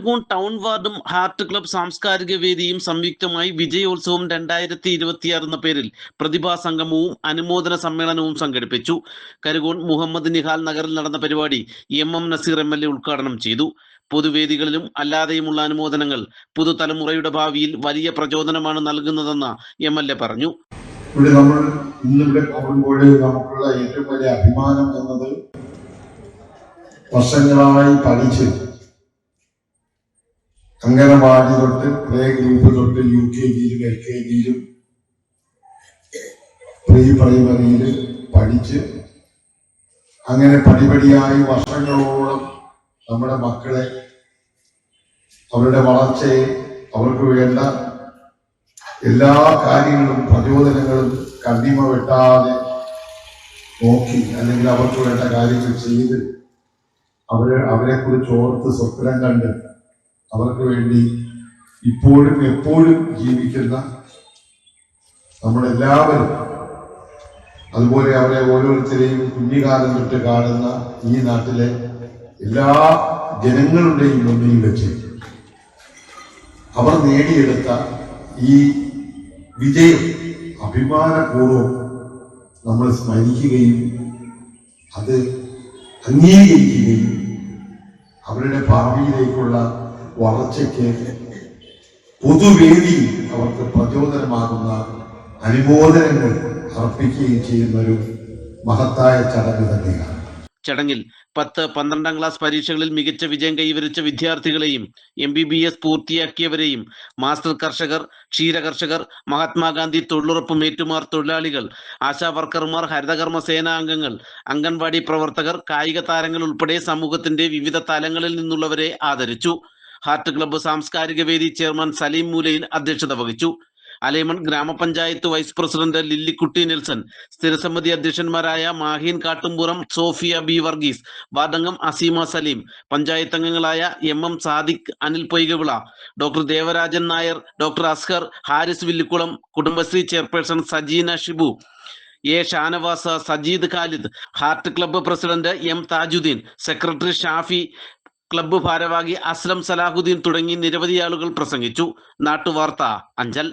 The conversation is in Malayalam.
കരുകോൺ ടൗൺ വാർഡും ഹാർട്ട് ക്ലബ് സാംസ്കാരിക വേദിയും സംയുക്തമായി വിജയോത്സവം 2026 എന്ന പേരിൽ പ്രതിഭാ സംഗമവും അനുമോദന സമ്മേളനവും സംഘടിപ്പിച്ചു. കരുകോൺ മുഹമ്മദ് നിഹാൽ നഗറിൽ നടന്ന പരിപാടി MM നസീർ MLA ഉദ്ഘാടനം ചെയ്തു. പൊതുവേദികളിലും അല്ലാതെയുമുള്ള അനുമോദനങ്ങൾ പുതുതലമുറയുടെ ഭാവിയിൽ വലിയ പ്രചോദനമാണ് നൽകുന്നതെന്ന് MLA പറഞ്ഞു. ഇവിടെ നമ്മൾ ഇന്നിവിടെ പോകുമ്പോൾ നമുക്കുള്ള ഏറ്റവും വലിയ അഭിമാനം എന്നത് വർഷങ്ങളായി പഠിച്ച് അംഗനവാടി തൊട്ട് പ്ലേ ഗ്രൂപ്പ് തൊട്ട് UKGയിലും LKGയിലും പ്രീ പ്രൈമറിയിലും പഠിച്ച് അങ്ങനെ പടിപടിയായി വർഷങ്ങളോളം നമ്മുടെ മക്കളെ അവരുടെ വളർച്ചയെ അവർക്ക് വേണ്ട എല്ലാ കാര്യങ്ങളും പ്രചോദനങ്ങളും കണ്ണിമ വെട്ടാതെ നോക്കി അല്ലെങ്കിൽ അവർക്ക് വേണ്ട കാര്യങ്ങൾ ചെയ്ത് അവരെ കുറിച്ച് ഓർത്ത് സ്വപ്നം കണ്ട് അവർക്ക് വേണ്ടി ഇപ്പോഴും എപ്പോഴും ജീവിക്കുന്ന നമ്മളെല്ലാവരും, അതുപോലെ അവരെ ഓരോരുത്തരെയും കുഞ്ഞുകാലം തൊട്ട് കാണുന്ന ഈ നാട്ടിലെ എല്ലാ ജനങ്ങളുടെയും മുന്നിൽ വെച്ച് അവർ നേടിയെടുത്ത ഈ വിജയം അഭിമാനപൂർവ്വം നമ്മൾ സ്മരിക്കുകയും അത് അംഗീകരിക്കുകയും അവരുടെ ഭാവിയിലേക്കുള്ള വളർച്ചയ്ക്ക് പൊതുവേദി അവർക്ക് പ്രചോദനമാകുന്ന അനുമോദനങ്ങൾ അർപ്പിക്കുകയും ചെയ്യുന്ന ഒരു മഹത്തായ ചടങ്ങ് തന്നെയാണ്. ചടങ്ങിൽ 10-12 ക്ലാസ് പരീക്ഷകളിൽ മികച്ച വിജയം കൈവരിച്ച വിദ്യാർത്ഥികളെയും MBBS പൂർത്തിയാക്കിയവരെയും മാസ്റ്റർ കർഷകർ, ക്ഷീരകർഷകർ, മഹാത്മാഗാന്ധി തൊഴിലുറപ്പ് മേറ്റുമാർ തൊഴിലാളികൾ, ആശാ വർക്കർമാർ, ഹരിതകർമ്മ സേനാ അംഗങ്ങൾ, അംഗൻവാടി പ്രവർത്തകർ, കായിക താരങ്ങൾ ഉൾപ്പെടെ സമൂഹത്തിന്റെ വിവിധ തലങ്ങളിൽ നിന്നുള്ളവരെ ആദരിച്ചു. ഹാർട്ട് ക്ലബ്ബ് സാംസ്കാരിക വേദി ചെയർമാൻ സലീം മൂലയിൽ അധ്യക്ഷത വഹിച്ചു. അലേമൺ ഗ്രാമപഞ്ചായത്ത് വൈസ് പ്രസിഡന്റ് ലില്ലിക്കുട്ടി നെൽസൺ, സ്ഥിരസമിതി അധ്യക്ഷന്മാരായ മാഹീൻ കാട്ടുംപുറം, സോഫിയ B വർഗീസ്, വാർഡംഗം അസീമ സലീം, പഞ്ചായത്ത് അംഗങ്ങളായ MM Sadiq, Anil Poykavila, doctor Devarajan Nair, doctor Askar, Haris Villikkulam, Kudumbashree chairperson Sajeena Shibu, A Shanavas, Sajeed Khalid, heart club president M Thajudheen, secretary Shafi, club ഭാരവാഹി അസ്ലം സലാഹുദ്ദീൻ തുടങ്ങി നിരവധി ആളുകൾ പ്രസംഗിച്ചു. നാട്ടുവാർത്ത, അഞ്ചൽ.